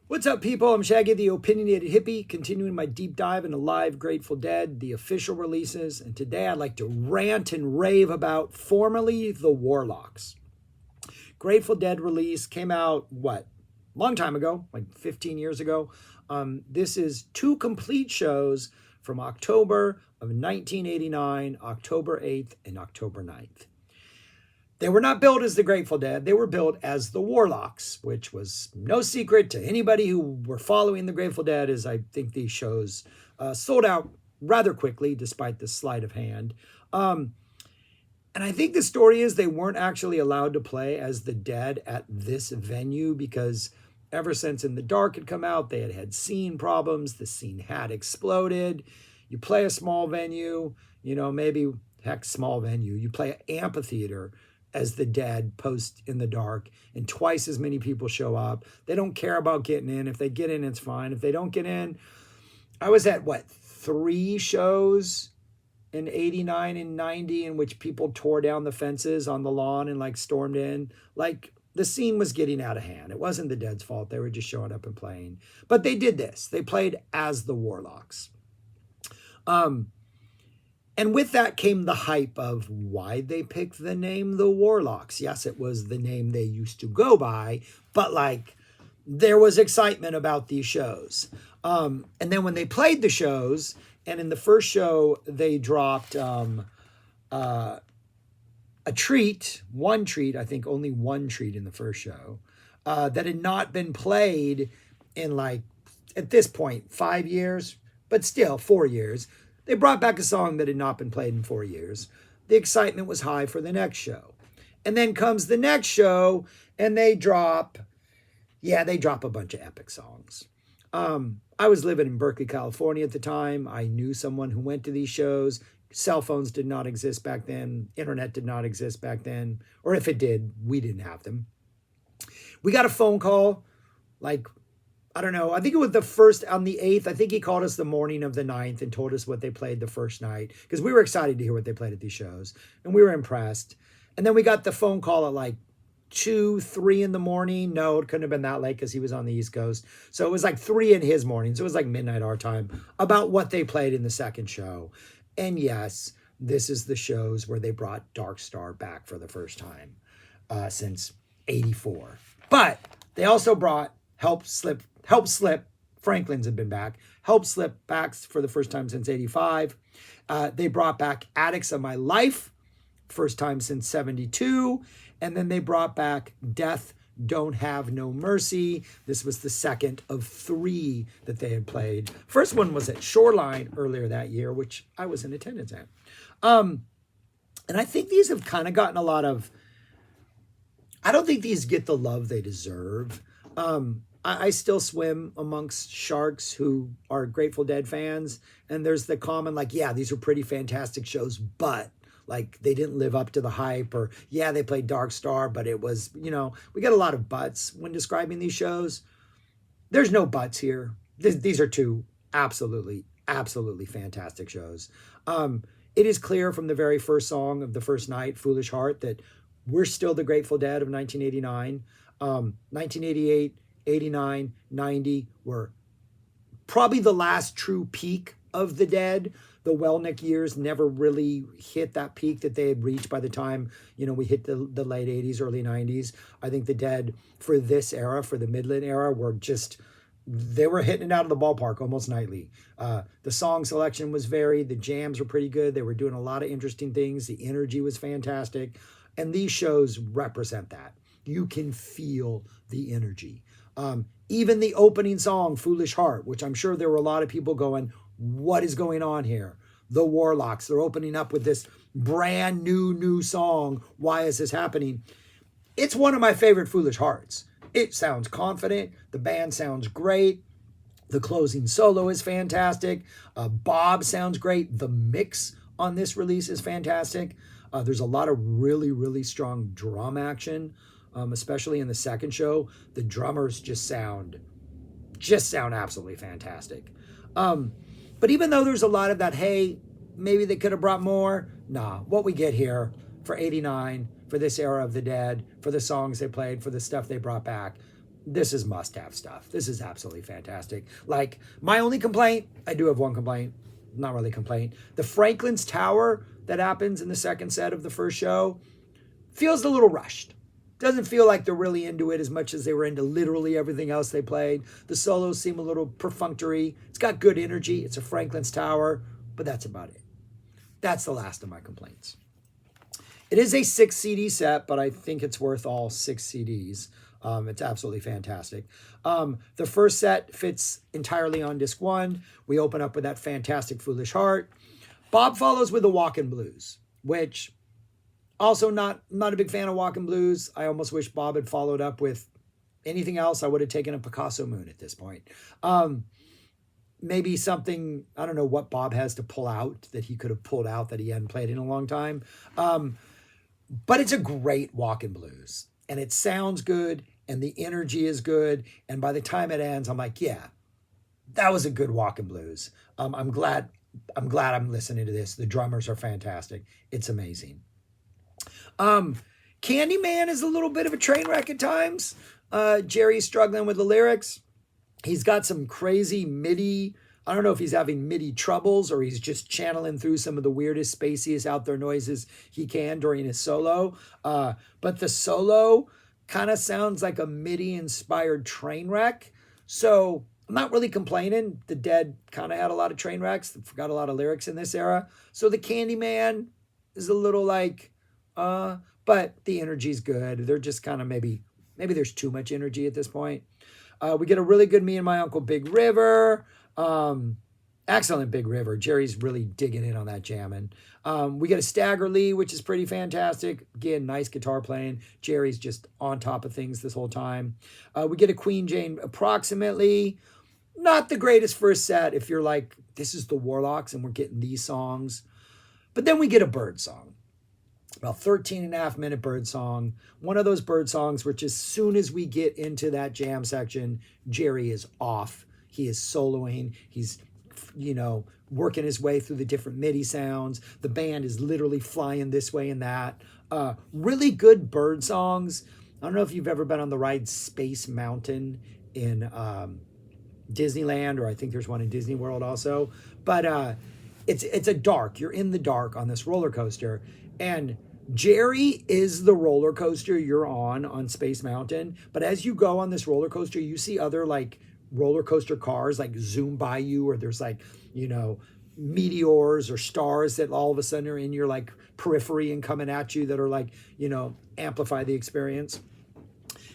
What's up, people? I'm Shaggy, the opinionated hippie, continuing my deep dive into live Grateful Dead, the official releases. And today I'd like to rant and rave about formerly the Warlocks. Grateful Dead release came out, long time ago, like 15 years ago. This is two complete shows from October of 1989, October 8th and October 9th. They were not built as the Grateful Dead. They were built as the Warlocks, which was no secret to anybody who were following the Grateful Dead, as I think these shows sold out rather quickly, despite the sleight of hand. And I think the story is they weren't actually allowed to play as the Dead at this venue because ever since In the Dark had come out, they had had scene problems. The scene had exploded. You play a small venue, maybe, heck, small venue. You play an amphitheater as the Dead post In the Dark, and twice as many people show up. They don't care about getting in. If they get in, it's fine. If they don't get in, I was at 3 shows in 89 and 90 in which people tore down the fences on the lawn and stormed in. The scene was getting out of hand. It wasn't the Dead's fault. They were just showing up and playing. But they did this. They played as the Warlocks. And with that came the hype of why they picked the name the Warlocks. Yes, it was the name they used to go by, but there was excitement about these shows. And then when they played the shows, and in the first show, they dropped one treat, I think only one treat in the first show, that had not been played in at this point, 5 years, but still 4 years. They brought back a song that had not been played in 4 years. The excitement was high for the next show. And then comes the next show, and they drop a bunch of epic songs. I was living in Berkeley, California at the time. I knew someone who went to these shows. Cell phones did not exist back then. Internet did not exist back then. Or if it did, we didn't have them. We got a phone call, I don't know. I think it was the first on the 8th. I think he called us the morning of the 9th and told us what they played the first night because we were excited to hear what they played at these shows and we were impressed. And then we got the phone call at 2, 3 in the morning. No, it couldn't have been that late because he was on the East Coast. So it was 3 in his morning. So it was midnight our time about what they played in the second show. And yes, this is the shows where they brought Dark Star back for the first time since 84. But they also brought Help Slip. Franklin's had been back. Help Slip back for the first time since 85. They brought back Addicts of My Life, first time since 72. And then they brought back Death Don't Have No Mercy. This was the second of 3 that they had played. First one was at Shoreline earlier that year, which I was in attendance at. And I think these have kind of gotten a lot of... I don't think these get the love they deserve. I still swim amongst sharks who are Grateful Dead fans. And there's the common, these are pretty fantastic shows, but they didn't live up to the hype, or they played Dark Star, but it was, we get a lot of buts when describing these shows. There's no buts here. These are 2 absolutely fantastic shows. It is clear from the very first song of the first night, Foolish Heart, that we're still the Grateful Dead of 1989. 1988, 89, 90 were probably the last true peak of the Dead. The Welnick years never really hit that peak that they had reached by the time, we hit the late 80s, early 90s. I think the Dead for this era, for the Midland era, they were hitting it out of the ballpark almost nightly. The song selection was varied. The jams were pretty good. They were doing a lot of interesting things. The energy was fantastic. And these shows represent that. You can feel the energy. Even the opening song, Foolish Heart, which I'm sure there were a lot of people going, what is going on here? The Warlocks, they're opening up with this brand new song. Why is this happening? It's one of my favorite Foolish Hearts. It sounds confident. The band sounds great. The closing solo is fantastic. Bob sounds great. The mix on this release is fantastic. There's a lot of really strong drum action. Especially in the second show, the drummers just sound absolutely fantastic. But even though there's a lot of that, hey, maybe they could have brought more. Nah, what we get here for 89, for this era of the Dead, for the songs they played, for the stuff they brought back, this is must-have stuff. This is absolutely fantastic. Like, my only complaint, I do have one complaint, not really a complaint. The Franklin's Tower that happens in the second set of the first show feels a little rushed. Doesn't feel like they're really into it as much as they were into literally everything else they played. The solos seem a little perfunctory. It's got good energy. It's a Franklin's Tower, but that's about it. That's the last of my complaints. It is a 6 CD set, but I think it's worth all 6 CDs. It's absolutely fantastic. The first set fits entirely on disc 1. We open up with that fantastic Foolish Heart. Bob follows with the Walkin' Blues, which also not a big fan of Walkin' Blues. I almost wish Bob had followed up with anything else. I would have taken a Picasso Moon at this point. Maybe something, I don't know what Bob has to pull out that he could have pulled out that he hadn't played in a long time. But it's a great Walkin' Blues. And it sounds good, and the energy is good. And by the time it ends, I'm like, yeah, that was a good Walkin' Blues. I'm glad I'm listening to this. The drummers are fantastic. It's amazing. Candyman is a little bit of a train wreck at times. Jerry's struggling with the lyrics. He's got some crazy MIDI. I don't know if he's having MIDI troubles or he's just channeling through some of the weirdest, spaciest out there noises he can during his solo. But the solo kind of sounds like a MIDI-inspired train wreck. So I'm not really complaining. The Dead kind of had a lot of train wrecks. Forgot a lot of lyrics in this era. So the Candyman is a little like, but the energy's good. They're just kind of maybe there's too much energy at this point. We get a really good Me and My Uncle Big River. Excellent Big River. Jerry's really digging in on that jamming. We get a Stagger Lee, which is pretty fantastic. Again, nice guitar playing. Jerry's just on top of things this whole time. We get a Queen Jane Approximately. Not the greatest first set if you're like, this is the Warlocks and we're getting these songs. But then we get a Bird song. About 13.5-minute Bird song. One of those Bird songs which as soon as we get into that jam section, Jerry is off. He is soloing. He's, working his way through the different MIDI sounds. The band is literally flying this way and that. Really good Bird songs. I don't know if you've ever been on the ride Space Mountain in Disneyland, or I think there's one in Disney World also. But it's a dark. You're in the dark on this roller coaster. And Jerry is the roller coaster you're on Space Mountain. But as you go on this roller coaster, you see other like roller coaster cars like zoom by you, or there's like, meteors or stars that all of a sudden are in your like periphery and coming at you that are like, amplify the experience.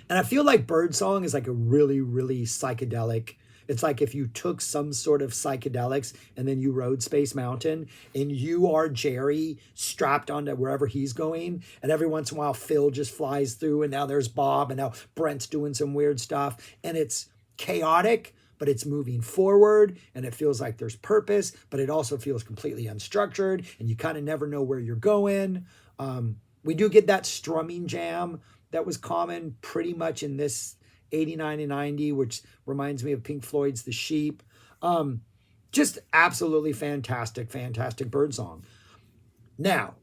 And I feel like Birdsong is like a really, really psychedelic. It's like if you took some sort of psychedelics and then you rode Space Mountain and you are Jerry strapped onto wherever he's going. And every once in a while, Phil just flies through and now there's Bob and now Brent's doing some weird stuff. And it's chaotic, but it's moving forward and it feels like there's purpose, but it also feels completely unstructured and you kind of never know where you're going. We do get that strumming jam that was common pretty much in this 89 and 90, which reminds me of Pink Floyd's The Sheep. Just absolutely fantastic Birdsong. Now,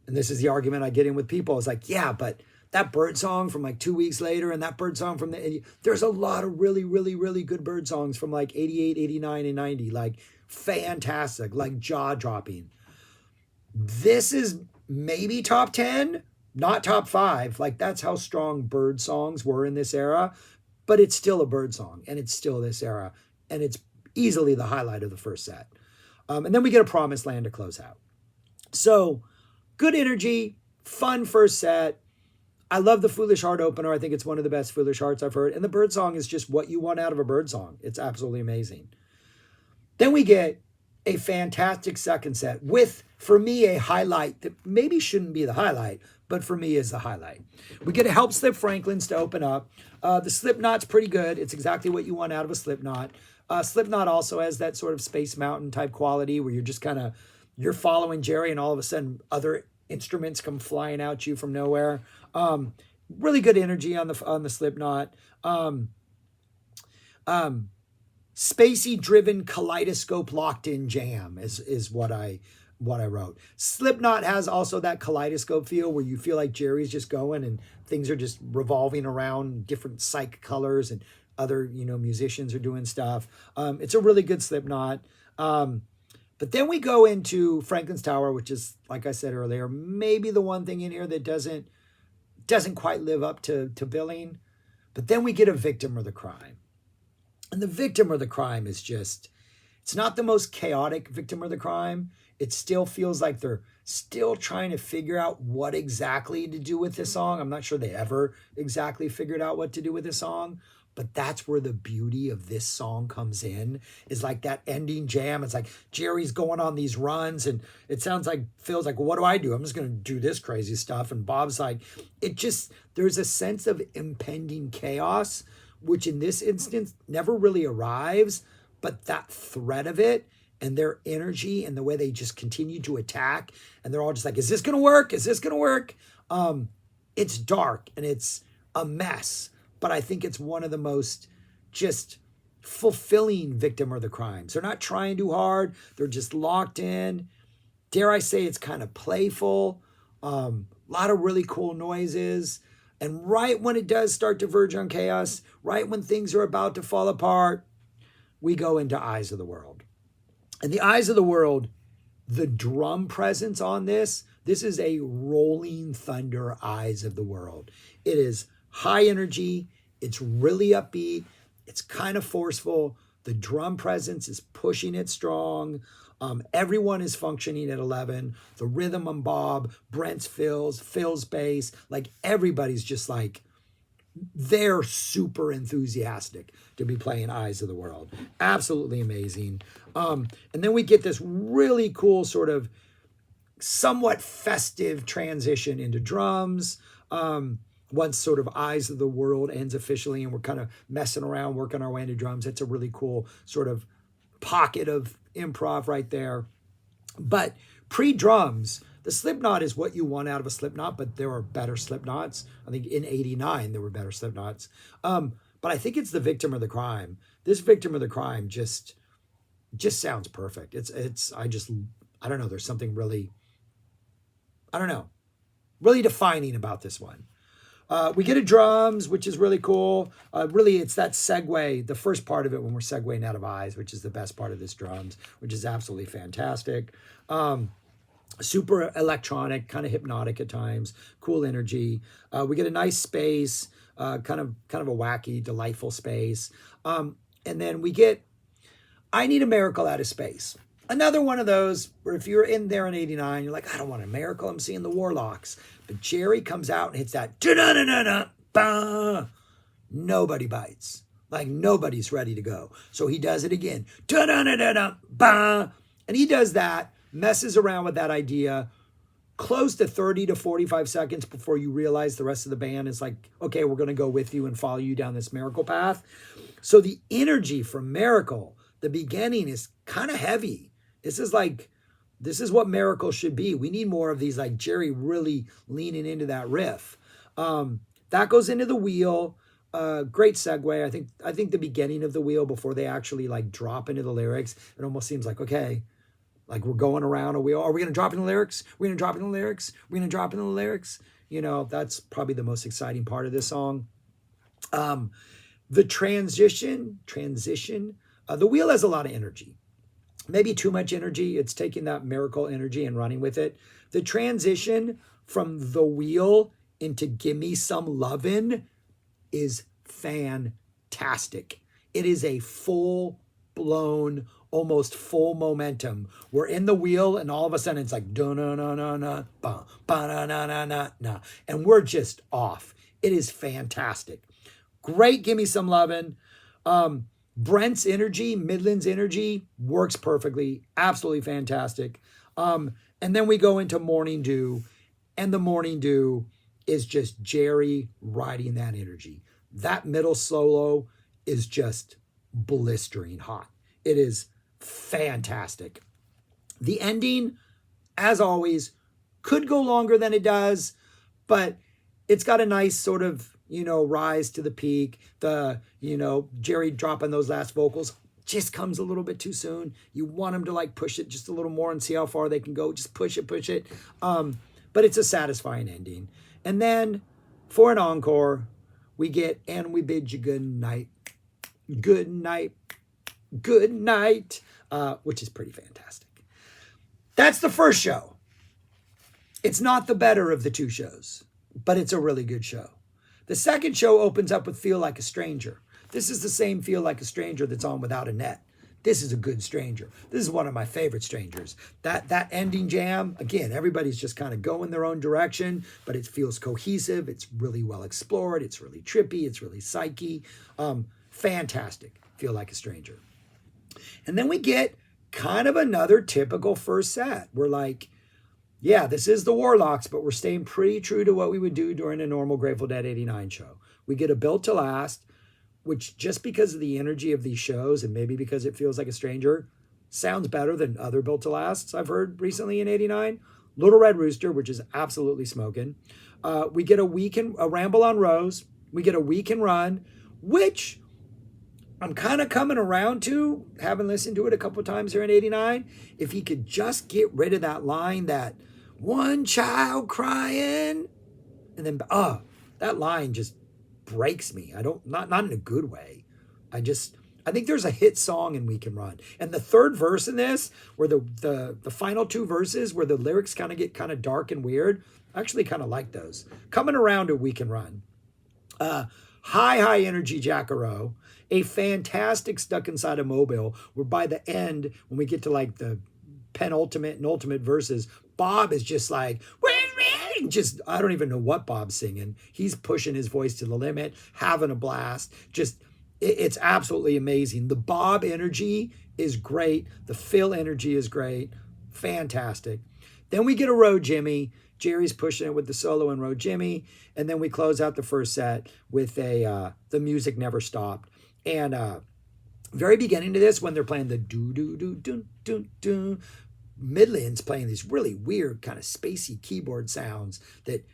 and this is the argument I get in with people, is like, yeah, but that Birdsong from like 2 weeks later and that Birdsong from there's a lot of really, really, really good Birdsongs from like 88, 89, and 90, like fantastic, like jaw-dropping. This is maybe top 10, not top 5. Like that's how strong bird songs were in this era. But it's still a Bird song, and it's still this era, and it's easily the highlight of the first set. And then we get a Promised Land to close out. So, good energy, fun first set. I love the Foolish Heart opener. I think it's one of the best Foolish Hearts I've heard. And the Bird song is just what you want out of a Bird song. It's absolutely amazing. Then we get a fantastic second set with, for me, a highlight that maybe shouldn't be the highlight, but for me is the highlight. We get a Help Slip Franklin's to open up. The Slipknot's pretty good. It's exactly what you want out of a Slipknot. Slipknot also has that sort of Space Mountain type quality where you're just you're following Jerry and all of a sudden other instruments come flying out you from nowhere. Really good energy on the Slipknot. Spacey driven kaleidoscope locked in jam is what I what I wrote. Slipknot has also that kaleidoscope feel where you feel like Jerry's just going and things are just revolving around different psych colors and other, musicians are doing stuff. It's a really good Slipknot. But then we go into Franklin's Tower, which is, like I said earlier, maybe the one thing in here that doesn't quite live up to billing. But then we get a Victim of the Crime. And the Victim of the Crime is just, it's not the most chaotic Victim of the Crime. It still feels like they're still trying to figure out what exactly to do with this song. I'm not sure they ever exactly figured out what to do with this song. But that's where the beauty of this song comes in, is like that ending jam. It's like Jerry's going on these runs and it feels like, well, what do I do? I'm just going to do this crazy stuff. And Bob's like, there's a sense of impending chaos, which in this instance never really arrives, but that threat of it and their energy and the way they just continue to attack. And they're all just like, is this going to work? Is this going to work? It's dark and it's a mess. But I think it's one of the most just fulfilling Victim of the Crimes. They're not trying too hard. They're just locked in. Dare I say it's kind of playful. A lot of really cool noises. And right when it does start to verge on chaos, right when things are about to fall apart, we go into Eyes of the World. And the Eyes of the World, the drum presence on this is a rolling thunder Eyes of the World. It is high energy. It's really upbeat. It's kind of forceful. The drum presence is pushing it strong. Everyone is functioning at 11. The rhythm on Bob, Brent's Phil's bass, like everybody's just like, they're super enthusiastic to be playing Eyes of the World. Absolutely amazing. And then we get this really cool sort of somewhat festive transition into drums. Once sort of Eyes of the World ends officially and we're kind of messing around, working our way into drums, it's a really cool sort of pocket of improv right there. But pre-drums, the Slipknot is what you want out of a Slipknot, but there are better Slipknots. I think in 89, there were better Slipknots. But I think it's the Victim of the Crime. This Victim of the Crime just sounds perfect. I don't know, there's something really, really defining about this one. We get a drums, which is really cool. Really, it's that segue, the first part of it when we're segueing out of Eyes, which is the best part of this drums, which is absolutely fantastic. Super electronic, kind of hypnotic at times, cool energy. We get a nice space, kind of a wacky, delightful space. And then we get I Need a Miracle Out of Space. Another one of those where if you're in there in 89, you're like, I don't want a miracle, I'm seeing the Warlocks. But Jerry comes out and hits that, da-da-da-da-da, nobody bites. Like nobody's ready to go. So he does it again, da-da-da-da-da, and he does that, messes around with that idea, close to 30 to 45 seconds before you realize the rest of the band is like, okay, we're going to go with you and follow you down this miracle path. So the energy from Miracle, the beginning is kind of heavy. This is what Miracle should be. We need more of these, like Jerry really leaning into that riff. That goes into the Wheel. Great segue. I think the beginning of the Wheel before they actually like drop into the lyrics, it almost seems like, okay, like we're going around a wheel. Are we going to drop in the lyrics? We're going to drop in the lyrics. We're going to drop in the lyrics. That's probably the most exciting part of this song. The transition, the Wheel has a lot of energy. Maybe too much energy. It's taking that Miracle energy and running with it. The transition from the Wheel into Gimme Some Lovin' is fantastic. It is a full-blown, almost full momentum. We're in the Wheel and all of a sudden it's like da-na-na-na-na, ba-na-na-na-na, and we're just off. It is fantastic. Great Gimme Some Lovin'. Brent's energy, Midland's energy works perfectly. Absolutely fantastic. And then we go into Morning Dew, and the Morning Dew is just Jerry riding that energy. That middle solo is just blistering hot. It is fantastic. The ending, as always, could go longer than it does, but it's got a nice sort of rise to the peak, Jerry dropping those last vocals. just comes a little bit too soon. You want them to like push it just a little more and see how far they can go. Just push it, push it. But it's a satisfying ending. And then for an encore, we get "And We Bid You Good Night, Good Night, Good Night," which is pretty fantastic. That's the first show. It's not the better of the two shows, but it's a really good show. The second show opens up with "Feel Like a Stranger." This is the same "Feel Like a Stranger" that's on Without a Net. This is a good Stranger. This is one of my favorite Strangers. That ending jam, again, everybody's just kind of going their own direction, but it feels cohesive. It's really well explored. It's really trippy. It's really psyche. Fantastic. "Feel Like a Stranger." And then we get kind of another typical first set. We're like, yeah, this is the Warlocks, but we're staying pretty true to what we would do during a normal Grateful Dead 89 show. We get a Built to Last, which just because of the energy of these shows and maybe because it feels like a stranger, sounds better than other Built to Lasts I've heard recently in 89. Little Red Rooster, which is absolutely smoking. We get a Ramble on Rose. We get a We Can Run, which I'm kind of coming around to, having listened to it a couple of times here in 89. If he could just get rid of that line, that "one child crying," and then, that line just breaks me. Not in a good way. I think there's a hit song in "We Can Run." And the third verse in this, where the final two verses, where the lyrics kind of get kind of dark and weird, I actually kind of like those. Coming around to "We Can Run." High energy Jackarow. A fantastic Stuck Inside a Mobile, where by the end, when we get to like the penultimate and ultimate verses, Bob is just like, I don't even know what Bob's singing. He's pushing his voice to the limit, having a blast. It's absolutely amazing. The Bob energy is great. The Phil energy is great. Fantastic. Then we get a Road Jimmy. Jerry's pushing it with the solo and Road Jimmy. And then we close out the first set with The Music Never Stopped. And very beginning to this, when they're playing the do, Midland's playing these really weird kind of spacey keyboard sounds that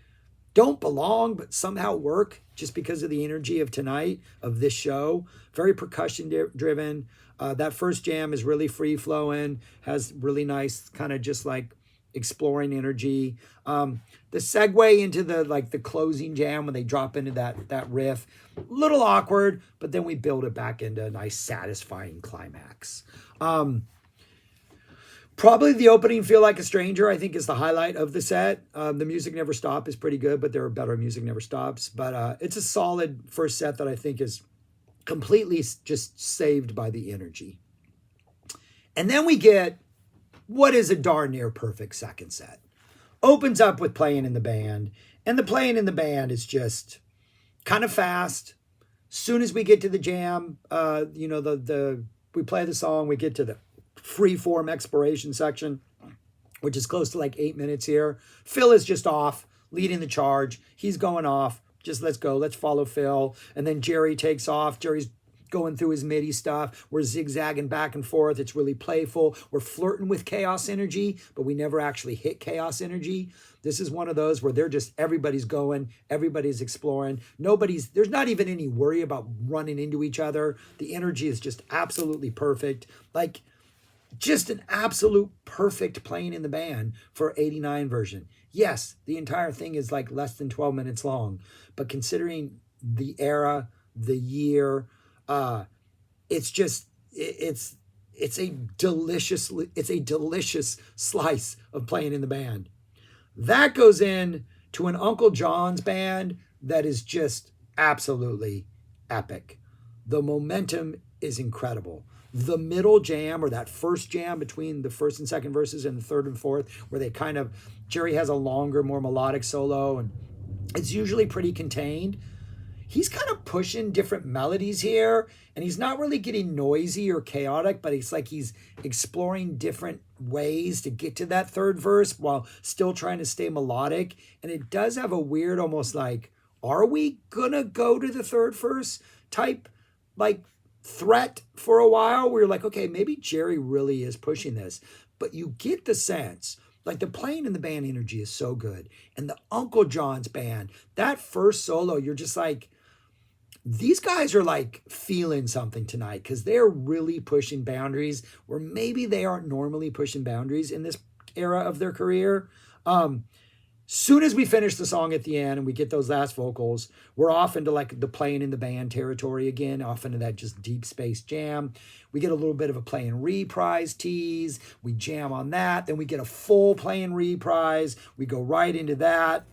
don't belong, but somehow work just because of the energy of tonight, of this show. Very percussion driven. That first jam is really free flowing, has really nice kind of just like exploring energy. The segue into the closing jam when they drop into that riff, a little awkward, but then we build it back into a nice satisfying climax. Probably the opening "Feel Like a Stranger," I think, is the highlight of the set. The Music Never Stop is pretty good, but there are better Music Never Stops. But it's a solid first set that I think is completely just saved by the energy. And then we get what is a darn near perfect second set. Opens up with Playing in the Band, and the Playing in the Band is just kind of fast. Soon as we get to the jam, we play the song, we get to the free-form exploration section, which is close to like 8 minutes here. Phil is just off, leading the charge. He's going off. Just let's go. Let's follow Phil. And then Jerry takes off. Jerry's going through his MIDI stuff. We're zigzagging back and forth. It's really playful. We're flirting with chaos energy, but we never actually hit chaos energy. This is one of those where everybody's going, everybody's exploring. There's not even any worry about running into each other. The energy is just absolutely perfect. Like, just an absolute perfect Playing in the Band for 89 version. Yes, the entire thing is like less than 12 minutes long, but considering the era, the year, it's a delicious slice of Playing in the Band. That goes in to an Uncle John's band that is just absolutely epic. The momentum is incredible. The middle jam, or that first jam between the first and second verses and the third and fourth, where Jerry has a longer, more melodic solo, and it's usually pretty contained. He's kind of pushing different melodies here, and he's not really getting noisy or chaotic, but it's like he's exploring different ways to get to that third verse while still trying to stay melodic. And it does have a weird, almost like, are we gonna go to the third verse type, like, threat for a while, where you're like, okay, maybe Jerry really is pushing this. But you get the sense, like, the Playing in the Band energy is so good. And the Uncle John's band, that first solo, you're just like, these guys are like feeling something tonight because they're really pushing boundaries where maybe they aren't normally pushing boundaries in this era of their career. Soon as we finish the song at the end and we get those last vocals, we're off into like the playing in the band territory again, off into that just deep space jam. We get a little bit of a play and reprise tease. We jam on that. Then we get a full play and reprise. We go right into that.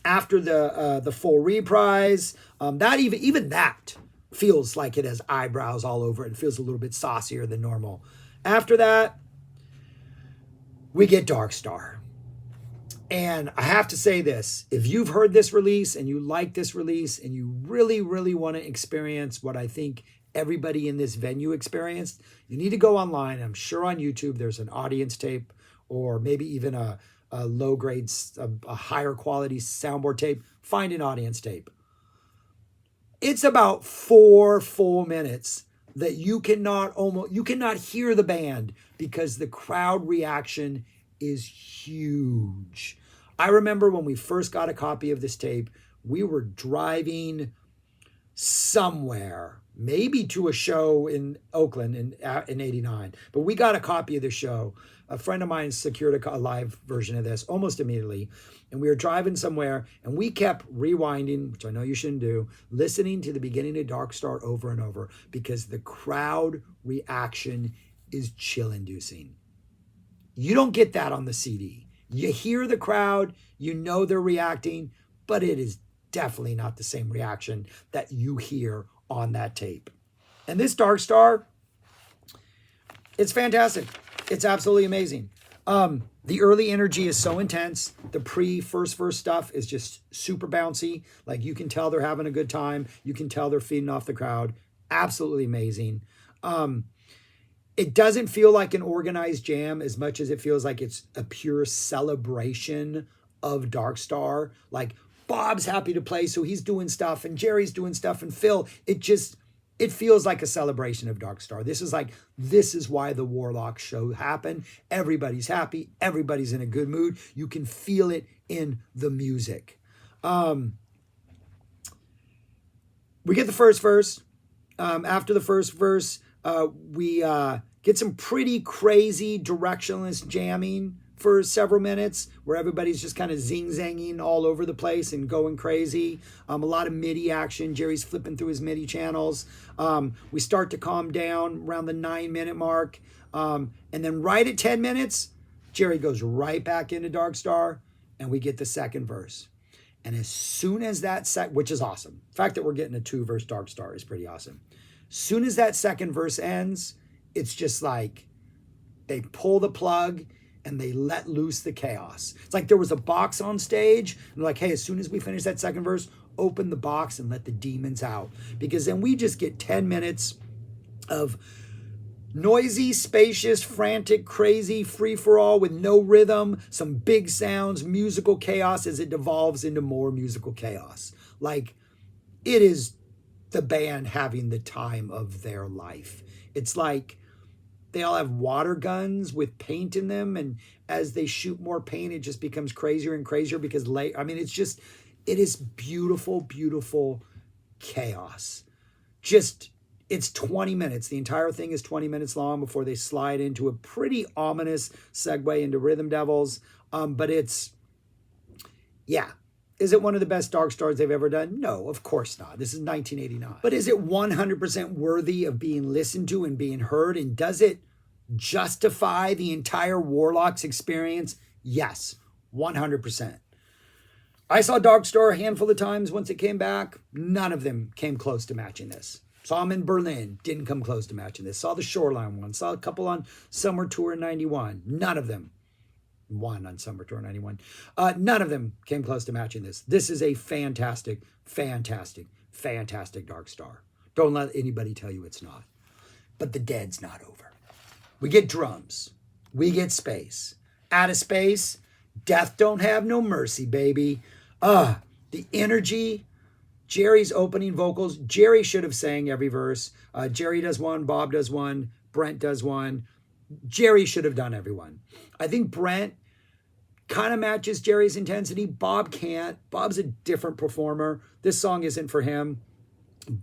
After the full reprise, that even that feels like it has eyebrows all over it. It feels a little bit saucier than normal. After that, we get Dark Star. And I have to say this, if you've heard this release and you like this release and you really, really want to experience what I think everybody in this venue experienced, you need to go online. I'm sure on YouTube there's an audience tape or maybe even a low grade, a higher quality soundboard tape. Find an audience tape. It's about 4 full minutes that you cannot hear the band because the crowd reaction is huge. I remember when we first got a copy of this tape, we were driving somewhere, maybe to a show in Oakland in 89, but we got a copy of the show. A friend of mine secured a live version of this almost immediately, and we were driving somewhere and we kept rewinding, which I know you shouldn't do, listening to the beginning of Dark Star over and over because the crowd reaction is chill-inducing. You don't get that on the CD. You hear the crowd, you know they're reacting, but it is definitely not the same reaction that you hear on that tape. And this Dark Star, it's fantastic. It's absolutely amazing. The early energy is so intense. The first verse stuff is just super bouncy. Like you can tell they're having a good time. You can tell they're feeding off the crowd. Absolutely amazing. It doesn't feel like an organized jam as much as it feels like it's a pure celebration of Dark Star. Like Bob's happy to play, so he's doing stuff, and Jerry's doing stuff, and Phil. It feels like a celebration of Dark Star. This is why the Warlocks show happened. Everybody's happy. Everybody's in a good mood. You can feel it in the music. We get the first verse. After the first verse, we get some pretty crazy directionless jamming for several minutes where everybody's just kind of zing-zanging all over the place and going crazy. A lot of MIDI action. Jerry's flipping through his MIDI channels. We start to calm down around the 9-minute mark. And then right at 10 minutes, Jerry goes right back into Dark Star and we get the second verse. And as soon as that which is awesome. The fact that we're getting a 2-verse Dark Star is pretty awesome. Soon as that second verse ends, it's just like they pull the plug and they let loose the chaos. It's like there was a box on stage and like, hey, as soon as we finish that second verse, open the box and let the demons out. Because then we just get 10 minutes of noisy, spacious, frantic, crazy, free-for-all with no rhythm, some big sounds, musical chaos as it devolves into more musical chaos. Like, it is the band having the time of their life. It's like they all have water guns with paint in them, and as they shoot more paint, it just becomes crazier and crazier because it is beautiful, beautiful chaos. It's 20 minutes. The entire thing is 20 minutes long before they slide into a pretty ominous segue into Rhythm Devils. But is it one of the best Dark Stars they've ever done? No, of course not. This is 1989. But is it 100% worthy of being listened to and being heard? And does it justify the entire Warlocks experience? Yes, 100%. I saw Dark Star a handful of times once it came back. None of them came close to matching this. Saw them in Berlin. Didn't come close to matching this. Saw the Shoreline one. Saw a couple on Summer Tour in 91. None of them. One on Summer Tour 91. None of them came close to matching this. This is a fantastic, fantastic, fantastic Dark Star. Don't let anybody tell you it's not. But the dead's not over. We get drums. We get space. Out of space, death don't have no mercy, baby. The energy, Jerry's opening vocals. Jerry should have sang every verse. Jerry does one, Bob does one, Brent does one. Jerry should have done everyone. I think Brent kind of matches Jerry's intensity. Bob can't. Bob's a different performer. This song isn't for him.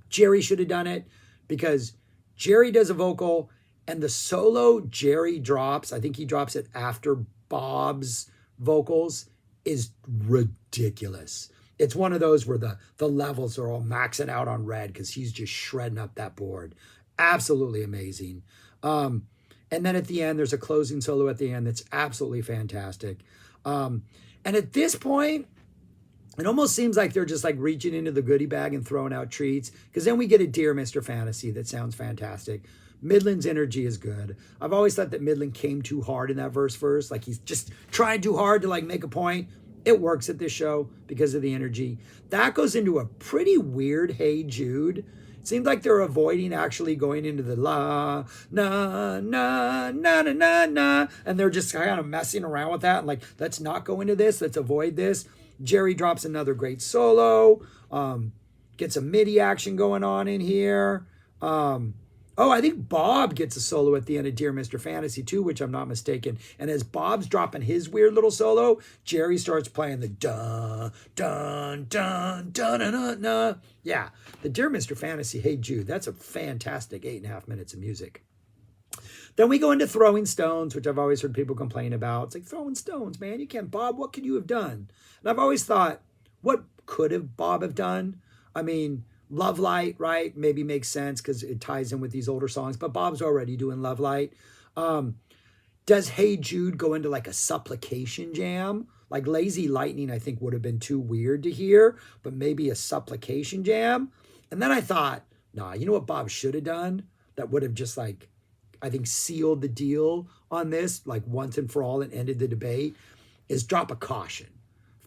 Jerry should have done it because Jerry does a vocal and the solo Jerry drops, I think he drops it after Bob's vocals, is ridiculous. It's one of those where the levels are all maxing out on red because he's just shredding up that board. Absolutely amazing. And then at the end, there's a closing solo at the end that's absolutely fantastic. And at this point, it almost seems like they're just like reaching into the goodie bag and throwing out treats, because then we get a Dear Mr. Fantasy that sounds fantastic. Midland's energy is good. I've always thought that Midland came too hard in that verse, like he's just trying too hard to like make a point. It works at this show because of the energy. That goes into a pretty weird Hey Jude. It seems like they're avoiding actually going into the la, na, na, na, na, na, na. And they're just kind of messing around with that. And like, let's not go into this. Let's avoid this. Jerry drops another great solo. Gets a MIDI action going on in here. I think Bob gets a solo at the end of Dear Mr. Fantasy too, which I'm not mistaken. And as Bob's dropping his weird little solo, Jerry starts playing the dun, dun, dun, dun, dun, dun, dun. Yeah, the Dear Mr. Fantasy, Hey Jude, that's a fantastic 8.5 minutes of music. Then we go into Throwing Stones, which I've always heard people complain about. It's like, throwing stones, man. You can't, Bob, what could you have done? And I've always thought, what could have Bob have done? I mean, Love Light, right? Maybe makes sense because it ties in with these older songs, but Bob's already doing Love Light. Does Hey Jude go into like a supplication jam? Like Lazy Lightning, I think would have been too weird to hear, but maybe a supplication jam. And then I thought, nah, you know what Bob should have done? That would have just like, I think sealed the deal on this, like once and for all, and ended the debate, is drop a caution.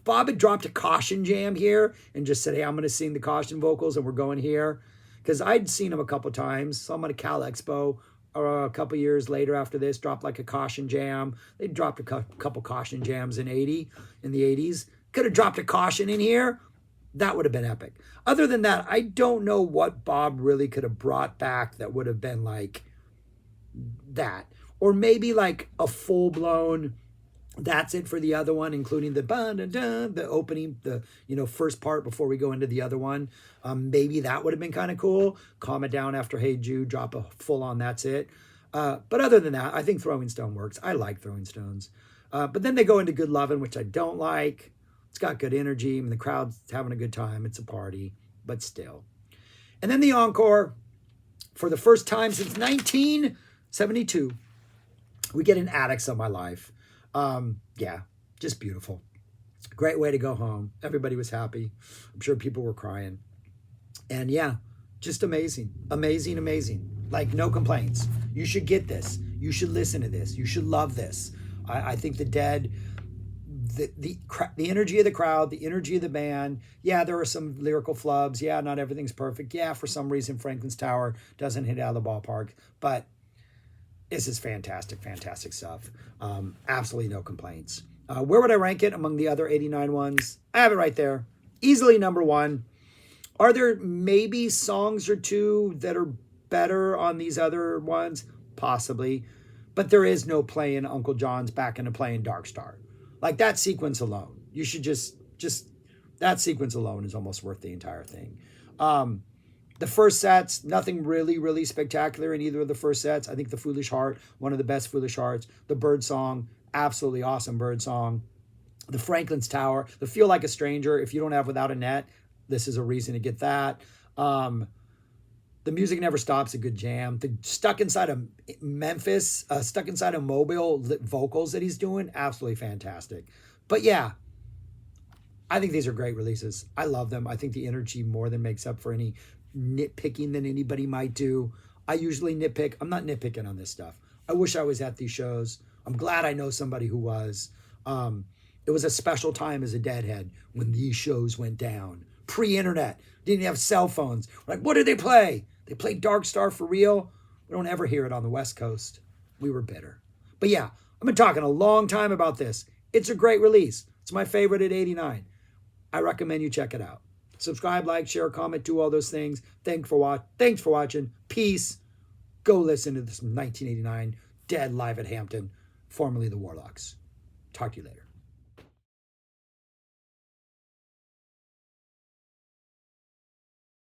Bob had dropped a caution jam here and just said, hey, I'm going to sing the caution vocals and we're going here. Because I'd seen him a couple times. Saw him at a Cal Expo a couple years later after this, dropped like a caution jam. They dropped a couple caution jams in the 80s. Could have dropped a caution in here. That would have been epic. Other than that, I don't know what Bob really could have brought back that would have been like that. Or maybe like a full-blown... That's it for the other one, including the opening, the first part before we go into the other one. Maybe that would have been kind of cool. Calm it down after Hey Jude, drop a full on that's it. But other than that, I think Throwing Stone works. I like Throwing Stones. But then they go into Good Lovin', which I don't like. It's got good energy. I mean, the crowd's having a good time. It's a party, but still. And then the encore, for the first time since 1972, we get an Addicts of My Life. Yeah, just beautiful. Great way to go home. Everybody was happy. I'm sure people were crying. And yeah, just amazing. Amazing, amazing. Like, no complaints. You should get this. You should listen to this. You should love this. I think the Dead, the energy of the crowd, the energy of the band. Yeah, there are some lyrical flubs. Yeah, not everything's perfect. Yeah, for some reason, Franklin's Tower doesn't hit out of the ballpark. But this is fantastic, fantastic stuff. Absolutely no complaints. Where would I rank it among the other 89 ones? I have it right there. Easily number one. Are there maybe songs or two that are better on these other ones? Possibly. But there is no playing Uncle John's back into playing Dark Star. Like that sequence alone. You should just that sequence alone is almost worth the entire thing. The first sets, nothing really, really spectacular in either of the first sets. I think the Foolish Heart, one of the best Foolish Hearts. The Bird Song, absolutely awesome Bird Song. The Franklin's Tower, the Feel Like a Stranger. If you don't have Without a Net, this is a reason to get that. The Music Never Stops, a good jam. The Stuck Inside of Memphis, Stuck Inside of Mobile vocals that he's doing, absolutely fantastic. But yeah, I think these are great releases. I love them. I think the energy more than makes up for any nitpicking than anybody might do. I usually nitpick. I'm not nitpicking on this stuff. I wish I was at these shows. I'm glad I know somebody who was. It was a special time as a Deadhead when these shows went down. Pre-internet. Didn't have cell phones. Like, what did they play? They played Dark Star for real? We don't ever hear it on the West Coast. We were bitter. But yeah, I've been talking a long time about this. It's a great release. It's my favorite at 89. I recommend you check it out. Subscribe, like, share, comment, do all those things. Thanks for watching. Peace. Go listen to this 1989 Dead live at Hampton, formerly the Warlocks. Talk to you later.